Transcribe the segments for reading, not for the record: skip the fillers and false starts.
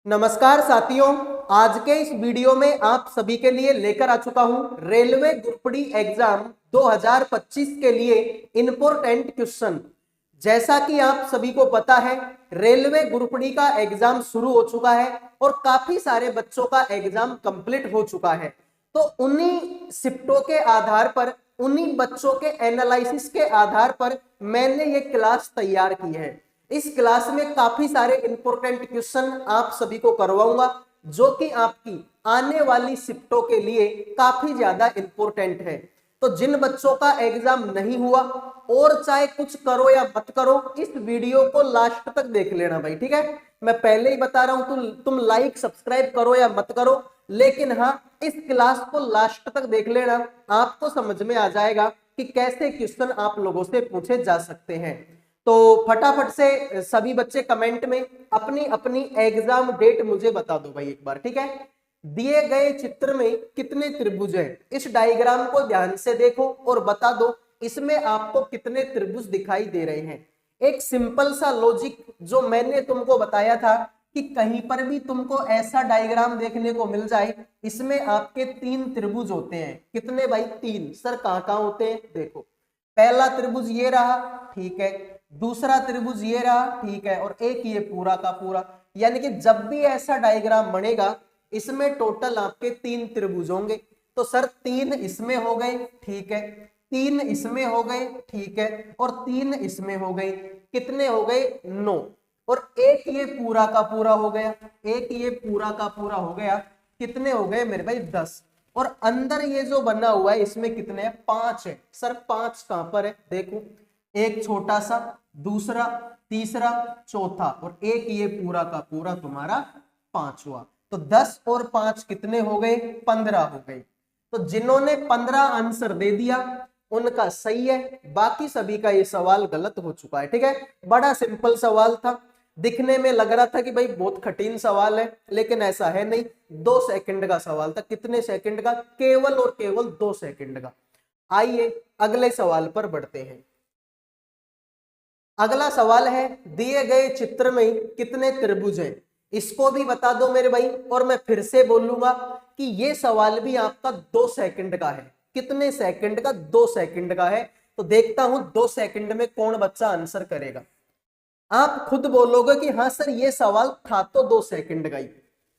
नमस्कार साथियों, आज के इस वीडियो में आप सभी के लिए लेकर आ चुका हूं रेलवे ग्रुप डी एग्जाम 2025 के लिए इंपोर्टेंट क्वेश्चन। जैसा कि आप सभी को पता है, रेलवे ग्रुप डी का एग्जाम शुरू हो चुका है और काफी सारे बच्चों का एग्जाम कंप्लीट हो चुका है। तो उन्हीं शिफ्टों के आधार पर, उन्हीं बच्चों के एनालिसिस के आधार पर मैंने ये क्लास तैयार की है। इस क्लास में काफी सारे इंपॉर्टेंट क्वेश्चन आप सभी को करवाऊंगा, जो कि आपकी आने वाली शिफ्टों के लिए काफी ज्यादा इंपॉर्टेंट है। तो जिन बच्चों का एग्जाम नहीं हुआ, और चाहे कुछ करो या मत करो, इस वीडियो को लास्ट तक देख लेना भाई, ठीक है। मैं पहले ही बता रहा हूं, तुम लाइक सब्सक्राइब करो या मत करो, लेकिन हाँ, इस क्लास को लास्ट तक देख लेना। आपको समझ में आ जाएगा कि कैसे क्वेश्चन आप लोगों से पूछे जा सकते हैं। तो फटाफट से सभी बच्चे कमेंट में अपनी अपनी एग्जाम डेट मुझे बता दो भाई एक बार, ठीक है। दिए गए चित्र में कितने त्रिभुज हैं? इस डायग्राम को ध्यान से देखो और बता दो इसमें आपको कितने त्रिभुज दिखाई दे रहे हैं। एक सिंपल सा लॉजिक जो मैंने तुमको बताया था कि कहीं पर भी तुमको ऐसा डायग्राम देखने को मिल जाए, इसमें आपके 3 त्रिभुज होते हैं। कितने भाई? 3। सर कहां कहां होते हैं? देखो, पहला त्रिभुज ये रहा, ठीक है, दूसरा त्रिभुज ये रहा, ठीक है, और एक ये पूरा का पूरा। यानी कि जब भी ऐसा डायग्राम बनेगा, इसमें टोटल आपके 3 त्रिभुज होंगे। तो सर 3 इसमें हो गए, ठीक है, 3 इसमें हो गए, ठीक है, और 3 इसमें हो गए। कितने हो गए? 9। और एक ये पूरा का पूरा हो गया, एक ये पूरा का पूरा हो गया। कितने हो गए मेरे भाई? 10। और अंदर ये जो बना हुआ है, इसमें कितने हैं? 5 है। सर 5 कहां पर है? देखो, एक छोटा सा, दूसरा, तीसरा, चौथा, और एक ये पूरा का पूरा तुम्हारा 5वां। तो 10 और 5 कितने हो गए? 15 हो गए। तो जिन्होंने 15 आंसर दे दिया उनका सही है, बाकी सभी का ये सवाल गलत हो चुका है, ठीक है। बड़ा सिंपल सवाल था, दिखने में लग रहा था कि भाई बहुत कठिन सवाल है, लेकिन ऐसा है नहीं। 2 सेकंड का सवाल था। कितने सेकंड का? केवल और केवल 2 सेकंड का। आइए अगले सवाल पर बढ़ते हैं। अगला सवाल है, दिए गए चित्र में कितने त्रिभुज हैं? इसको भी बता दो मेरे भाई। और मैं फिर से बोलूंगा कि ये सवाल भी आपका 2 सेकंड का है। कितने सेकंड का? 2 सेकंड का है। तो देखता हूं 2 सेकंड में कौन बच्चा आंसर करेगा। आप खुद बोलोगे कि हाँ सर ये सवाल था तो 2 सेकंड का ही,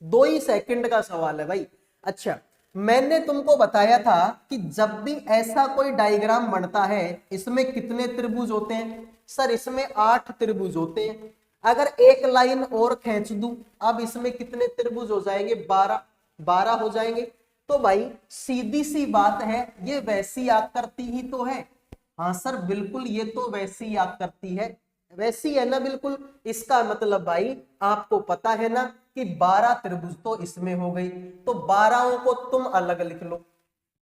2 ही सेकंड का सवाल है भाई। अच्छा, मैंने तुमको बताया था कि जब भी ऐसा कोई डायग्राम बनता है, इसमें कितने त्रिभुज होते हैं? सर इसमें 8 त्रिभुज होते हैं। अगर एक लाइन और खींच दूं, अब इसमें कितने त्रिभुज हो जाएंगे? 12 हो जाएंगे। तो भाई सीधी सी बात है, ये वैसी आकृति ही तो है। हाँ सर बिल्कुल, ये तो वैसी आकृति है। वैसी है ना? बिल्कुल। इसका मतलब भाई आपको पता है ना कि 12 त्रिभुज तो इसमें हो गई। तो 12 को तुम अलग लिख लो।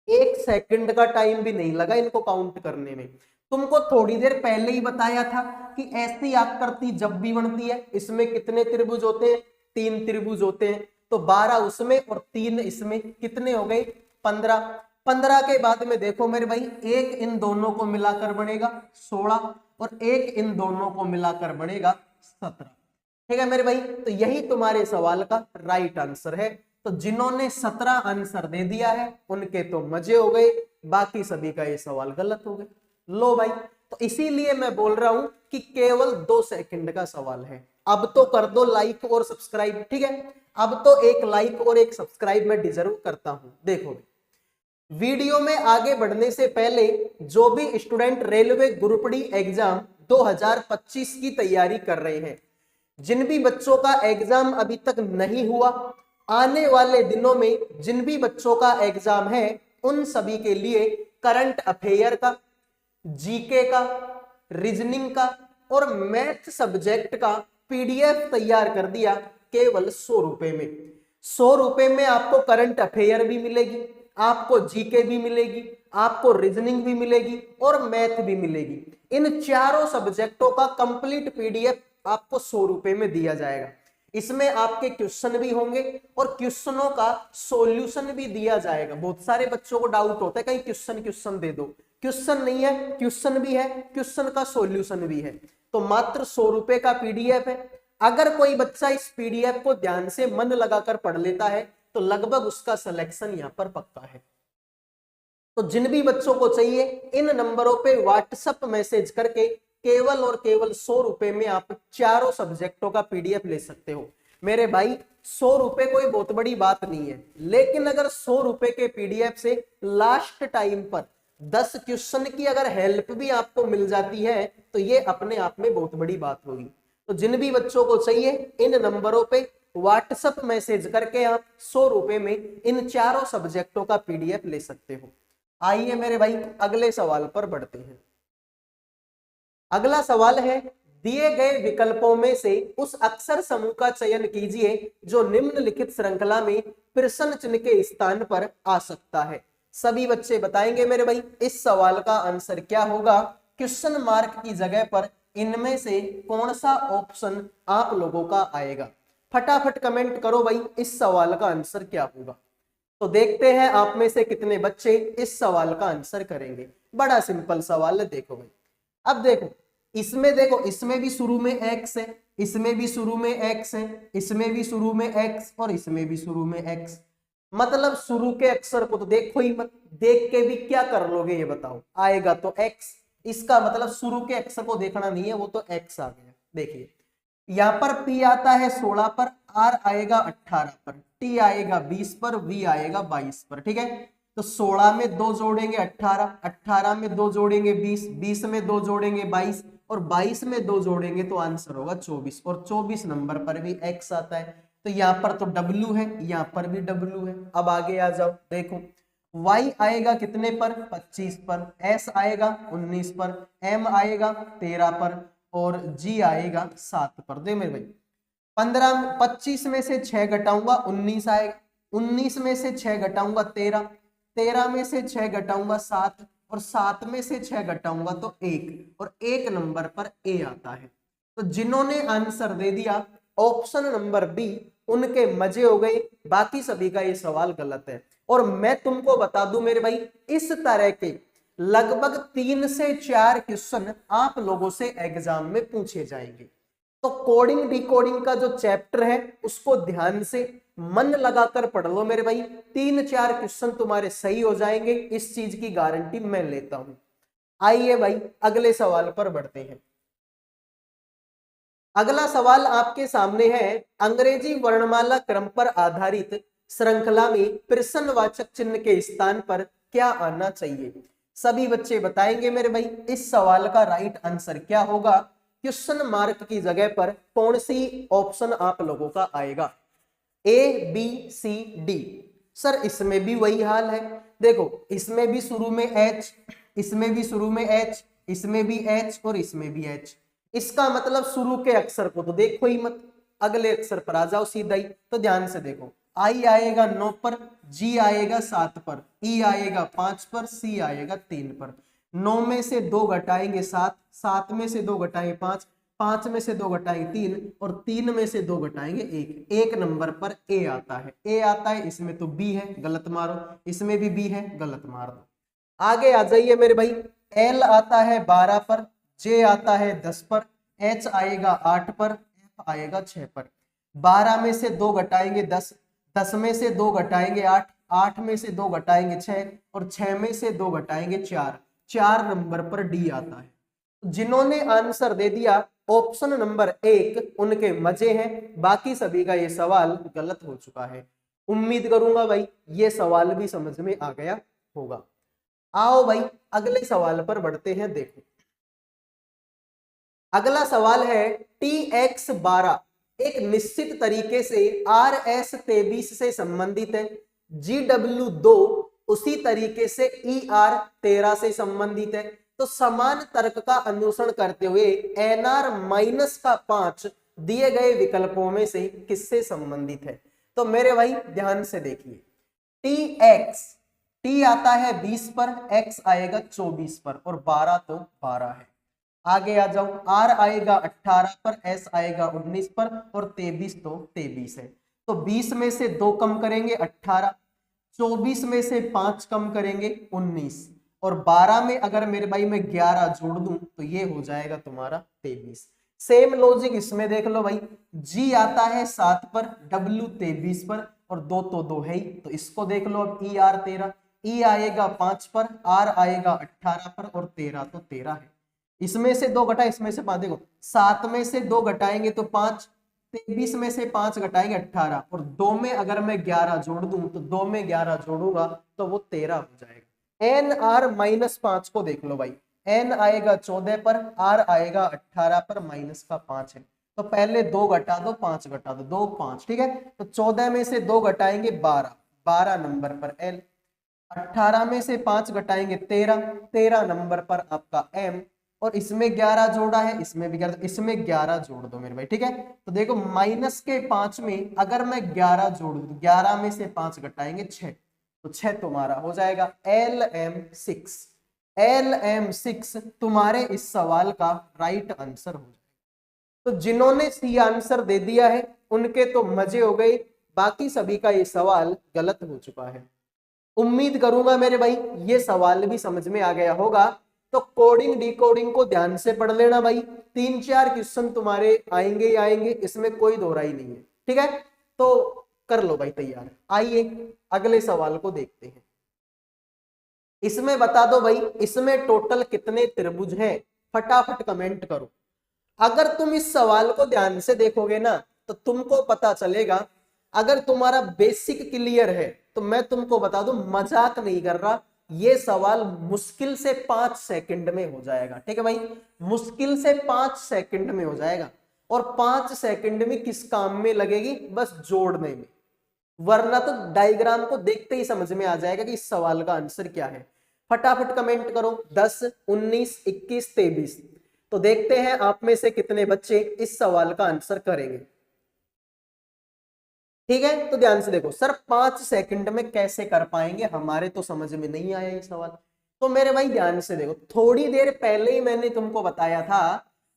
1 सेकंड का टाइम भी नहीं लगा इनको काउंट करने में। तुमको थोड़ी देर पहले ही बताया था कि ऐसी आकृति जब भी बनती है, इसमें कितने त्रिभुज होते हैं? 3 त्रिभुज होते हैं। तो 12 उसमें और 3 इसमें, कितने हो गए? 15। 15 के बाद में देखो मेरे भाई, एक इन दोनों को मिलाकर बनेगा 16, और एक इन दोनों को मिलाकर बनेगा 17। ठीक है मेरे भाई, तो यही तुम्हारे सवाल का राइट आंसर है। तो जिन्होंने 17 आंसर दे दिया है उनके तो मजे हो गए, बाकी सभी का ये सवाल गलत हो गए। लो भाई, तो इसीलिए मैं बोल रहा हूं कि केवल 2 सेकंड का सवाल है। अब तो कर दो लाइक और सब्सक्राइब, ठीक है। अब तो एक लाइक और एक सब्सक्राइब मैं डिजर्व करता हूं। देखो, वीडियो में आगे बढ़ने से पहले जो भी student railway group D exam 2025 की तैयारी कर रहे हैं, जिन भी बच्चों का एग्जाम अभी तक नहीं हुआ, आने वाले दिनों में जिन भी बच्चों का एग्जाम है, उन सभी के लिए करंट अफेयर का, जीके का, रीजनिंग का और मैथ सब्जेक्ट का पीडीएफ तैयार कर दिया केवल 100 रुपए में। 100 रुपए में आपको करंट अफेयर भी मिलेगी, आपको जीके भी मिलेगी, आपको रीजनिंग भी मिलेगी और मैथ भी मिलेगी। इन चारों सब्जेक्टों का कंप्लीट पीडीएफ आपको 100 रुपए में दिया जाएगा। इसमें आपके क्वेश्चन भी होंगे और क्वेश्चनों का सॉल्यूशन भी दिया जाएगा। बहुत सारे बच्चों को डाउट होता है कहीं क्वेश्चन दे दो। क्वेश्चन नहीं है, क्वेश्चन भी है, क्वेश्चन का सॉल्यूशन भी है। तो मात्र 100 रुपए का पीडीएफ है। अगर कोई बच्चा इस पीडीएफ को ध्यान से मन लगाकर पढ़ लेता है तो लगभग उसका सिलेक्शन यहाँ पर पक्का है। तो जिन भी बच्चों को चाहिए इन नंबरों पे व्हाट्सएप मैसेज करके केवल और केवल 100 रुपए में आप चारों सब्जेक्टों का पीडीएफ ले सकते हो। मेरे भाई 100 रुपए कोई बहुत बड़ी बात नहीं है, लेकिन अगर 100 रुपए के पीडीएफ से लास्ट टाइम पर 10 क्वेश्चन की अगर हेल्प भी आपको मिल जाती है तो ये अपने आप में बहुत बड़ी बात होगी। तो जिन भी बच्चों को चाहिए इन नंबरों पे व्हाट्सएप मैसेज करके आप 100 रुपए में इन चारों सब्जेक्टों का पीडीएफ ले सकते हो। आइए मेरे भाई अगले सवाल पर बढ़ते हैं। अगला सवाल है, दिए गए विकल्पों में से उस अक्षर समूह का चयन कीजिए जो निम्नलिखित श्रृंखला में प्रश्न चिन्ह के स्थान पर आ सकता है। सभी बच्चे बताएंगे मेरे भाई इस सवाल का आंसर क्या होगा। क्वेश्चन मार्क की जगह पर इनमें से कौन सा ऑप्शन आप लोगों का आएगा? फटाफट कमेंट करो भाई इस सवाल का आंसर क्या होगा। तो देखते हैं आप में से कितने बच्चे इस सवाल का आंसर करेंगे। बड़ा सिंपल सवाल है, देखो भाई। अब देखो इसमें भी शुरू में x है, इसमें भी शुरू में x है, इसमें भी शुरू में x और इसमें भी शुरू में x। मतलब शुरू के अक्षर को तो देखो ही मत, देख के भी क्या कर लोगे ये बताओ? आएगा तो x, इसका मतलब शुरू के अक्षर को देखना नहीं है, वो तो x आ गया। देखिए यहाँ पर p आता है 16 पर, r आएगा 18 पर, t आएगा 20 पर, v आएगा 22 पर। ठीक है, तो 16 में 2 जोड़ेंगे 18, 18 में 2 जोड़ेंगे 20, 20 में 2 जोड़ेंगे 22 और 22 में 2 जोड़ेंगे तो आंसर होगा 24। और 24 नंबर पर भी x आता है, तो यहाँ पर तो w है, यहाँ पर भी w है। अब आगे आ जाओ, देखो y आएगा कितने पर? 25 पर, s आएगा 19 पर, m आएगा 13 पर और g आएगा 7 पर। दे मेरे भाई 25 में से 6 घटाऊंगा 19 आएगा, 19 में से 6 घटाऊंगा 13, 13 में से 6 घटाऊंगा 7 और 7 में से 6 घटाऊंगा तो 1 और 1 नंबर पर a आता है। तो जिन्होंने आंसर दे दिया ऑप्शन नंबर बी उनके मजे हो गए, बाकी सभी का ये सवाल गलत है। और मैं तुमको बता दूं मेरे भाई इस तरह के लगभग 3 से 4 क्वेश्चन आप लोगों से एग्जाम में पूछे जाएंगे। तो कोडिंग डिकोडिंग का जो चैप्टर है उसको ध्यान से मन लगाकर पढ़ लो मेरे भाई, 3-4 क्वेश्चन तुम्हारे सही हो जाएंगे, इस चीज की गारंटी मैं लेता हूं। आइए भाई अगले सवाल पर बढ़ते हैं। अगला सवाल आपके सामने है, अंग्रेजी वर्णमाला क्रम पर आधारित श्रृंखला में प्रश्नवाचक चिन्ह के स्थान पर क्या आना चाहिए? सभी बच्चे बताएंगे मेरे भाई इस सवाल का राइट आंसर क्या होगा। क्वेश्चन मार्क की जगह पर कौन सी ऑप्शन आप लोगों का आएगा? A B C D. Sir इसमें भी वही हाल है, देखो इसमें भी शुरू में h, इसमें भी शुरू में h, इसमें भी h और इसमें भी h। इसका मतलब शुरू के अक्षर को तो देखो ही मत, अगले अक्षर पर आ जाओ सीधा ही। तो ध्यान से देखो, I आएगा 9 पर, G आएगा 7 पर, E आएगा 5 पर, C आएगा 3 पर। 9 में से 2 घटाएंगे 7, 7 में से 2 घटाएंगे 5, 5 में से 2 घटाएंगे 3 और 3 में से 2 घटाएंगे 1। 1 नंबर पर A आता है, A आता है। इसमें तो B है, गलत मारो, इसमें भी B है, गलत मार दो। आगे आ जाइए मेरे भाई, L आता है 12 पर, J आता है 10 पर, H आएगा 8 पर, F आएगा 6 पर। 12 में से 2 घटाएंगे 10, 10 में से 2 घटाएंगे 8, 8 में से 2 घटाएंगे 6 और 6 में से 2 घटाएंगे 4, 4 नंबर पर D आता है। जिन्होंने आंसर दे दिया ऑप्शन नंबर 1 उनके मजे हैं, बाकी सभी का ये सवाल गलत हो चुका है। उम्मीद करूंगा भाई ये सवाल भी समझ में आ गया होगा। आओ भाई अगले सवाल पर बढ़ते हैं। देखो अगला सवाल है, TX12 एक निश्चित तरीके से RS23 से संबंधित है, GW2 उसी तरीके से ER13 से संबंधित है। तो समान तर्क का अनुसरण करते हुए NR-5 दिए गए विकल्पों में से किससे संबंधित है? तो मेरे भाई ध्यान से देखिए, TX, T आता है 20 पर, X आएगा 24 पर और 12 तो 12 है। आगे आ जाओ, R आएगा 18 पर, S आएगा 19 पर और 23 तो 23 है। तो 20 में से 2 कम करेंगे 18, 24 में से 5 कम करेंगे 19 और 12 में अगर मेरे भाई मैं 11 जोड़ दूं तो ये हो जाएगा तुम्हारा 23। सेम लॉजिक इसमें देख लो भाई, जी आता है 7 पर, डब्ल्यू 23 पर, और 2 तो 2 है ही, तो इसको देख लो अब ई आर 13, ई आएगा 5 पर, आर आएगा 18 पर, और 13 तो 13 है। इसमें से 2 घटा, इसमें से 5, देखो 7 में से 2 घटाएंगे तो 5, 23 में से 5 घटाएंगे 18, और 2 में अगर मैं 11 जोड़ दूं तो 2 में 11 जोड़ूंगा तो वो 13 हो जाएगा। एन आर -5 को देख लो भाई, एन आएगा 14 पर, आर आएगा 18 पर, माइनस का 5 है, तो पहले 2 घटा दो 5 घटा दो, 2 5, ठीक है। तो 14 में से 2 घटाएंगे 12, 12 नंबर पर एल, 18 में से 5 घटाएंगे 13, 13 नंबर पर आपका एम, और इसमें 11 जोड़ा है, इसमें भी 11, इसमें 11 जोड़ दो मेरे भाई, ठीक है। तो देखो माइनस के 5 में अगर मैं 11 जोड़ दूं, 11 में से 5 घटाएंगे 6, तो 6 तुम्हारा हो जाएगा LM6। LM6 तुम्हारे इस सवाल का राइट आंसर हो जाएगा। तो जिन्होंने सी आंसर दे दिया है उनके तो मजे हो गए, बाकी सभी का ये सवाल गलत हो चुका है। उम्मीद करूंगा मेरे भाई ये सवाल भी समझ में आ गया होगा। तो कोडिंग डिकोडिंग को ध्यान से पढ़ लेना भाई, 3-4 क्वेश्चन तुम्हारे आएंगे ही आएंगे, इसमें कोई दो राय नहीं है, ठीक है। तो कर लो भाई तैयार। आइए अगले सवाल को देखते हैं। इसमें बता दो भाई, इसमें टोटल कितने त्रिभुज हैं, फटाफट कमेंट करो। अगर तुम इस सवाल को ध्यान से देखोगे ना तो तुमको पता चलेगा, अगर तुम्हारा बेसिक क्लियर है तो मैं तुमको बता दूं, मजाक नहीं कर रहा, ये सवाल मुश्किल से 5 सेकंड में हो जाएगा, ठीक है भाई, मुश्किल से 5 सेकंड में हो जाएगा। और 5 सेकंड में किस काम में लगेगी, बस जोड़ने में, वरना तो डायग्राम को देखते ही समझ में आ जाएगा कि इस सवाल का आंसर क्या है। फटाफट कमेंट करो 10, 19, 21, 23। तो देखते हैं आप में से कितने बच्चे इस सवाल का आंसर करेंगे, ठीक है। तो ध्यान से देखो सर, 5 सेकंड में कैसे कर पाएंगे, हमारे तो समझ में नहीं आया ये सवाल। तो मेरे भाई ध्यान से देखो, थोड़ी देर पहले ही मैंने तुमको बताया था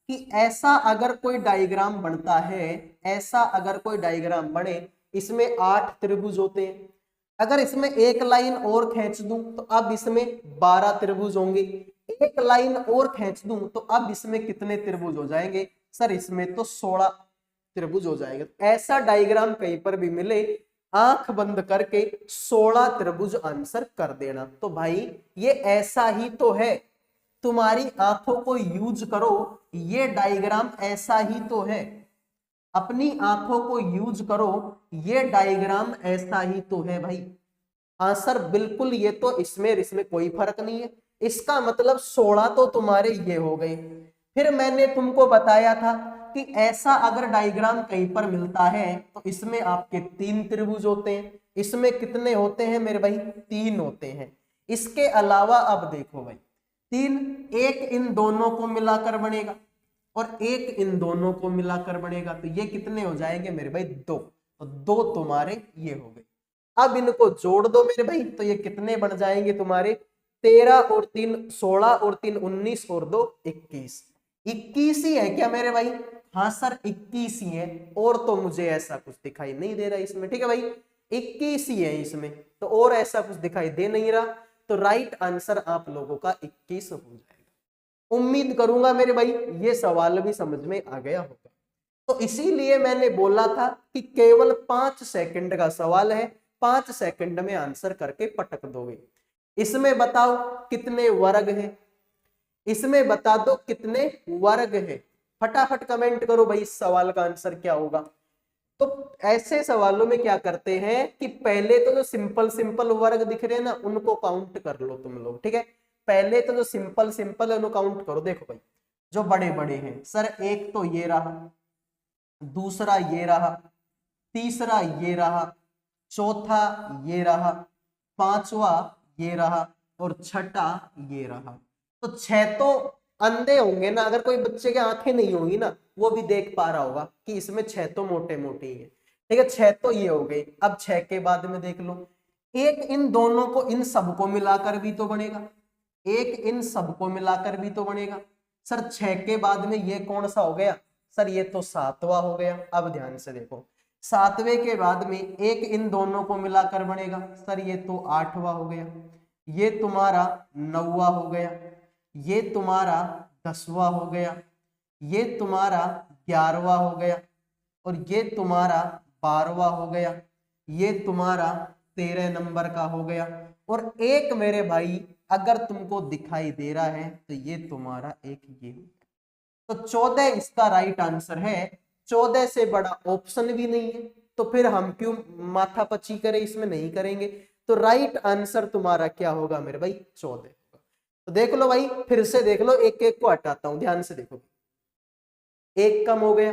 कि ऐसा अगर कोई डायग्राम बनता है, ऐसा अगर कोई डायग्राम बने, इसमें 8 त्रिभुज होते हैं, अगर इसमें एक लाइन और खींच दूं तो अब इसमें 12 त्रिभुज होंगे, एक लाइन और खींच दूं तो अब इसमें कितने त्रिभुज हो जाएंगे, सर इसमें तो 16 त्रिभुज हो जाएंगे। ऐसा डायग्राम कहीं पर भी मिले, आंख बंद करके 16 त्रिभुज आंसर कर देना। तो भाई ये ऐसा ही तो है, तुम्हारी आंखों को यूज करो, ये डायग्राम ऐसा ही तो है, अपनी आंखों को यूज करो, ये डायग्राम ऐसा ही तो है भाई। आंसर बिल्कुल ये तो, इसमें कोई फर्क नहीं है। इसका मतलब 16 तो तुम्हारे ये हो गए। फिर मैंने तुमको बताया था कि ऐसा अगर डायग्राम कहीं पर मिलता है तो इसमें आपके 3 त्रिभुज होते हैं, इसमें कितने होते हैं मेरे भाई, 3 होते हैं। इसके अलावा अब देखो भाई, 3, एक इन दोनों को मिलाकर बनेगा और एक इन दोनों को मिलाकर बनेगा, तो ये कितने हो जाएंगे मेरे भाई, 2। तो 2 तुम्हारे ये हो गए। अब इनको जोड़ दो मेरे भाई, तो ये कितने बन जाएंगे तुम्हारे, 13 और 3 16 और 3 19 और 2 21। 21 ही है क्या मेरे भाई, हाँ सर 21 ही है, और तो मुझे ऐसा कुछ दिखाई नहीं दे रहा इसमें, ठीक है भाई 21 ही है इसमें, तो और ऐसा कुछ दिखाई दे नहीं रहा। तो राइट आंसर आप लोगों का 21 हो जाएगा। उम्मीद करूंगा मेरे भाई ये सवाल भी समझ में आ गया होगा। तो इसीलिए मैंने बोला था कि केवल 5 सेकंड का सवाल है, 5 सेकंड में आंसर करके पटक दोगे। इसमें बताओ कितने वर्ग है, इसमें बता दो कितने वर्ग है, फटाफट कमेंट करो भाई इस सवाल का आंसर क्या होगा। तो ऐसे सवालों में क्या करते हैं कि पहले तो जो सिंपल सिंपल वर्ग दिख रहे हैं ना उनको काउंट कर लो तुम लोग, ठीक है। पहले तो जो सिंपल सिंपल है उनको काउंट करो। देखो भाई जो बड़े बड़े हैं, सर एक तो ये रहा, दूसरा ये रहा, तीसरा ये रहा, चौथा ये रहा, पांचवा ये रहा, और छठा ये रहा। तो 6 तो अंधे होंगे ना, अगर कोई बच्चे के आंखें नहीं होंगी ना वो भी देख पा रहा होगा कि इसमें 6 तो मोटे मोटे ही है, ठीक है। 6 तो ये हो गए। अब 6 के बाद में देख लो, एक इन दोनों को, इन सबको मिलाकर भी तो बनेगा, एक इन सबको मिलाकर भी तो बनेगा। सर 6 के बाद में ये कौन सा हो गया, सर ये तो 7वां हो गया। अब ध्यान से देखो, 7वें के बाद में एक इन दोनों को मिलाकर बनेगा, सर ये तो 8वां हो गया, ये तुम्हारा 9वां हो गया, ये तुम्हारा 10वां हो गया, ये तुम्हारा 11वां हो गया, और ये तुम्हारा 12वां हो गया, ये तुम्हारा 13 नंबर का हो गया, और एक मेरे भाई अगर तुमको दिखाई दे रहा है तो ये तुम्हारा एक ये हो गया। तो 14 इसका राइट आंसर है। 14 से बड़ा ऑप्शन भी नहीं है, तो फिर हम क्यों माथा पची करें, इसमें नहीं करेंगे। तो राइट आंसर तुम्हारा क्या होगा मेरे भाई, 14 होगा। तो देख लो भाई, फिर से देख लो, एक एक को हटाता हूं, ध्यान से देखो। एक कम हो गया,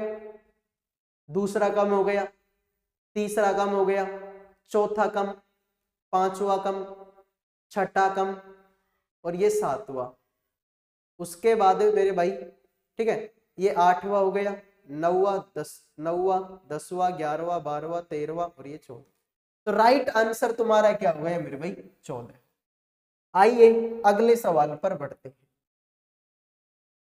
दूसरा कम हो गया, तीसरा कम हो गया, चौथा कम, पांचवा कम, छठा कम, और ये 7वां। उसके बाद मेरे भाई, ठीक है, ये 8वां हो गया, 9वां, 10वां, 11वां, 12वां, 13वां, और ये 14। तो राइट आंसर तुम्हारा क्या हो गया मेरे भाई, 14। आइए अगले सवाल पर बढ़ते हैं।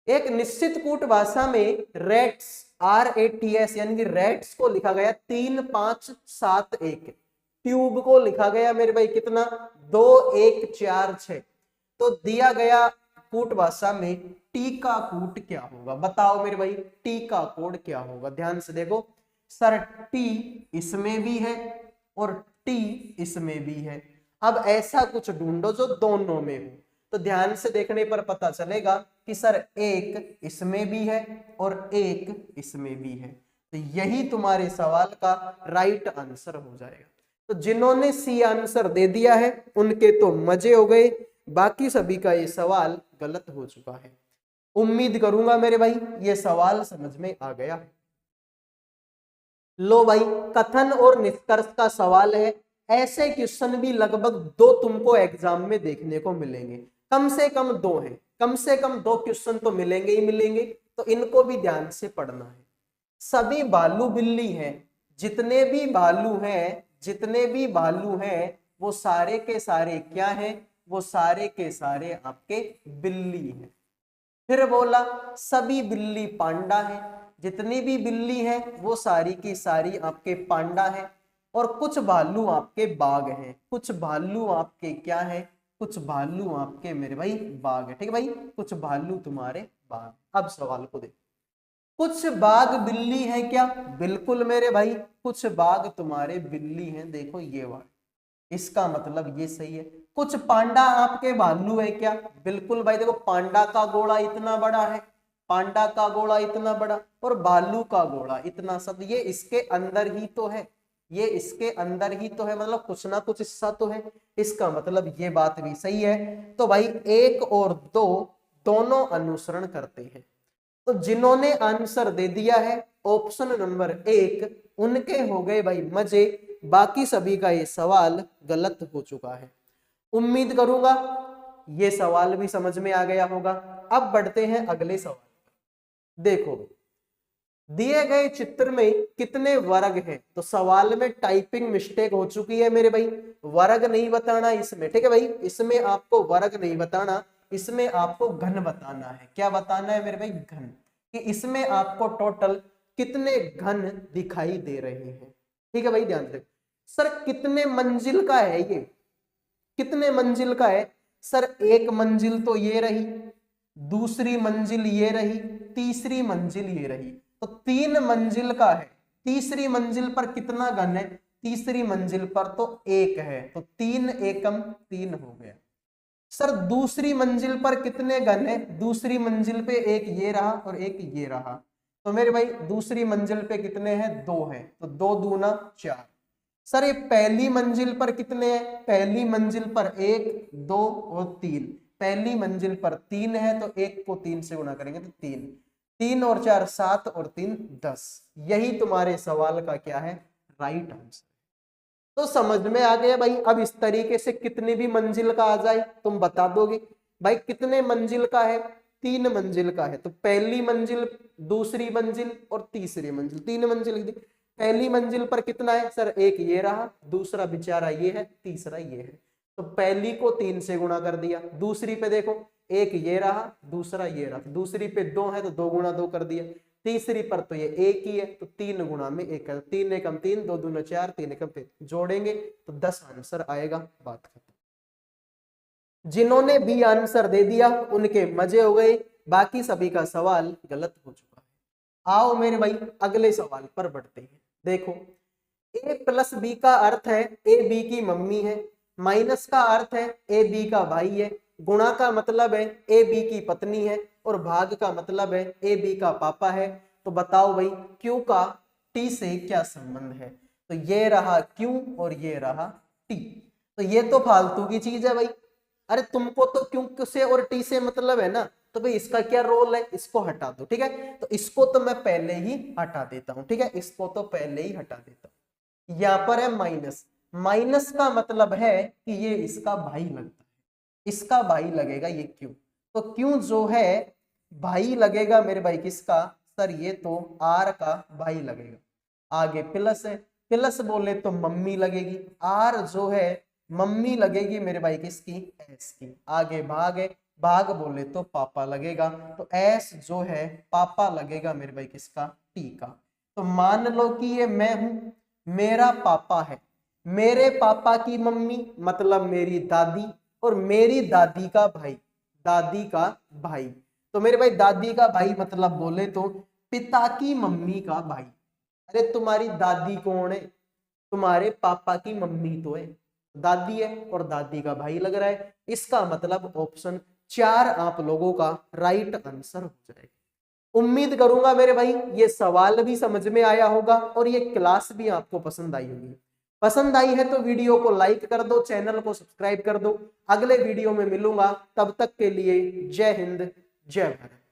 एक निश्चित कूट भाषा में रेट्स, RATS यानी कि रेट्स को लिखा गया 3 5 7 1। ट्यूब को लिखा गया मेरे भाई कितना, 2 1 4 6। तो दिया गया कूट भाषा में टी का कूट क्या होगा, बताओ मेरे भाई, टी का कोड क्या होगा। ध्यान से देखो सर, टी इसमें भी है और टी इसमें भी है। अब ऐसा कुछ ढूंढो जो दोनों में हो। तो ध्यान से देखने पर पता चलेगा कि सर एक इसमें भी है और एक इसमें भी है। तो यही तुम्हारे सवाल का राइट आंसर हो जाएगा। तो जिन्होंने सी आंसर दे दिया है उनके तो मजे हो गए, बाकी सभी का ये सवाल गलत हो चुका है। उम्मीद करूंगा मेरे भाई ये सवाल समझ में आ गया। लो भाई, कथन और निष्कर्ष का सवाल है। ऐसे क्वेश्चन भी लगभग 2 तुमको एग्जाम में देखने को मिलेंगे, कम से कम 2 हैं, कम से कम 2 क्वेश्चन तो मिलेंगे ही मिलेंगे। तो इनको भी ध्यान से पढ़ना है। सभी भालू बिल्ली हैं, जितने भी भालू हैं, जितने भी भालू हैं वो सारे के सारे क्या हैं, वो सारे के सारे आपके बिल्ली हैं। फिर बोला सभी बिल्ली पांडा है, जितनी भी बिल्ली है वो सारी की सारी आपके पांडा है। और कुछ भालू आपके बाघ हैं, कुछ भालू आपके क्या है, कुछ भालू आपके मेरे भाई बाघ है। ठीक है भाई, कुछ भालू तुम्हारे बाघ। अब सवाल को देखो, कुछ बाघ बिल्ली है क्या, बिल्कुल मेरे भाई कुछ बाघ तुम्हारे बिल्ली हैं। देखो ये वाला, इसका मतलब ये सही है। कुछ पांडा आपके भालू है क्या, बिल्कुल भाई। देखो पांडा का घोड़ा इतना बड़ा है, पांडा का घोड़ा इतना बड़ा, और भालू का घोड़ा इतना सा, ये इसके अंदर ही तो है, ये इसके अंदर ही तो है, मतलब कुछ ना कुछ हिस्सा तो है। इसका मतलब ये बात भी सही है। तो भाई 1 और 2 दोनों अनुसरण करते हैं। तो जिन्होंने आंसर दे दिया है ऑप्शन नंबर 1, उनके हो गए भाई मजे, बाकी सभी का ये सवाल गलत हो चुका है। उम्मीद करूंगा ये सवाल भी समझ में आ गया होगा। अब बढ़ते हैं अगले सवाल। देखो दिए गए चित्र में कितने वर्ग हैं, तो सवाल में टाइपिंग मिस्टेक हो चुकी है मेरे भाई, वर्ग नहीं बताना इसमें। ठीक है भाई, इसमें आपको वर्ग नहीं बताना, इसमें आपको घन बताना है। क्या बताना है मेरे भाई, घन, कि इसमें आपको टोटल कितने घन दिखाई दे रहे हैं। ठीक है भाई, ध्यान से। सर कितने मंजिल का है ये, कितने मंजिल का है, सर एक मंजिल तो ये रही, दूसरी मंजिल ये रही, तीसरी मंजिल ये रही, तो 3 मंजिल का है। तीसरी मंजिल पर कितना घन है, तीसरी मंजिल पर तो 1 है, तो 3 एकम 3 हो गया। सर दूसरी मंजिल पर कितने घन है, दूसरी मंजिल पे एक ये रहा और एक ये रहा, तो मेरे भाई दूसरी मंजिल पे कितने हैं, 2 है, तो 2 दूना 4। सर ये पहली मंजिल पर कितने हैं, पहली मंजिल पर 1 2 और 3, पहली मंजिल पर 3 है, तो 1 को 3 से गुणा करेंगे तो 3, 3 और 4 7 और 3 10। यही तुम्हारे सवाल का क्या है, राइट आंसर। तो समझ में आ गया भाई। अब इस तरीके से कितने भी मंजिल का आ जाए तुम बता दोगे भाई कितने मंजिल का है, 3 मंजिल का है, तो पहली मंजिल, दूसरी मंजिल और तीसरी मंजिल, 3 मंजिल। पहली मंजिल पर कितना है, सर एक ये रहा, दूसरा बेचारा ये है, तीसरा ये है, तो पहली को 3 से गुणा कर दिया। दूसरी पे देखो एक ये रहा, दूसरा ये रहा, दूसरी पे 2 है तो 2 गुणा 2 कर दिया। तीसरी पर तो ये 1 ही है, तो 3 गुणा में 1 है, 3 एकम 3, 2 दूना 4, 3 एकम 3, जोड़ेंगे तो 10 आंसर आएगा। बात खत्म। जिन्होंने बी आंसर दे दिया उनके मजे हो गए, बाकी सभी का सवाल गलत हो चुका। आओ मेरे भाई अगले सवाल पर बढ़ते हैं। देखो ए प्लस बी का अर्थ है ए बी की मम्मी है, माइनस का अर्थ है ए बी का भाई है, गुणा का मतलब है ए बी की पत्नी है, और भाग का मतलब है ए बी का पापा है। तो बताओ भाई क्यू का टी से क्या संबंध है? तो ये रहा क्यू और ये रहा टी। तो ये तो फालतू की चीज है भाई। अरे तुमको तो क्यू से और टी से मतलब है ना, तो भाई इसका क्या रोल है, इसको हटा दो। ठीक है, तो इसको तो मैं पहले ही हटा देता हूं। ठीक है, इसको तो पहले ही हटा देता हूं। यहां पर है माइनस, माइनस का मतलब है कि ये इसका भाई लगता है, इसका भाई लगेगा ये क्यू। तो क्यू जो है भाई लगेगा मेरे भाई किसका? सर ये तो आर का भाई लगेगा। आगे प्लस है, प्लस बोले तो मम्मी लगेगी, आर जो है मम्मी लगेगी मेरे भाई किसकी? एस की। आगे भाग है, भाग बोले तो पापा लगेगा, तो एस जो है पापा लगेगा मेरे भाई किसका? टी का। तो मान लो कि ये मैं हूं, मेरा पापा है, मेरे पापा की मम्मी मतलब मेरी दादी, और मेरी दादी का भाई, दादी का भाई। तो मेरे भाई दादी का भाई मतलब बोले तो पिता की मम्मी का भाई। अरे तुम्हारी दादी कौन है? तुम्हारे पापा की मम्मी तो है, दादी है, और दादी का भाई लग रहा है। इसका मतलब ऑप्शन 4 आप लोगों का राइट आंसर हो जाएगा। उम्मीद करूंगा मेरे भाई ये सवाल भी समझ में आया होगा और ये क्लास भी आपको पसंद आई होगी। पसंद आई है तो वीडियो को लाइक कर दो, चैनल को सब्सक्राइब कर दो। अगले वीडियो में मिलूंगा, तब तक के लिए जय हिंद जय भारत।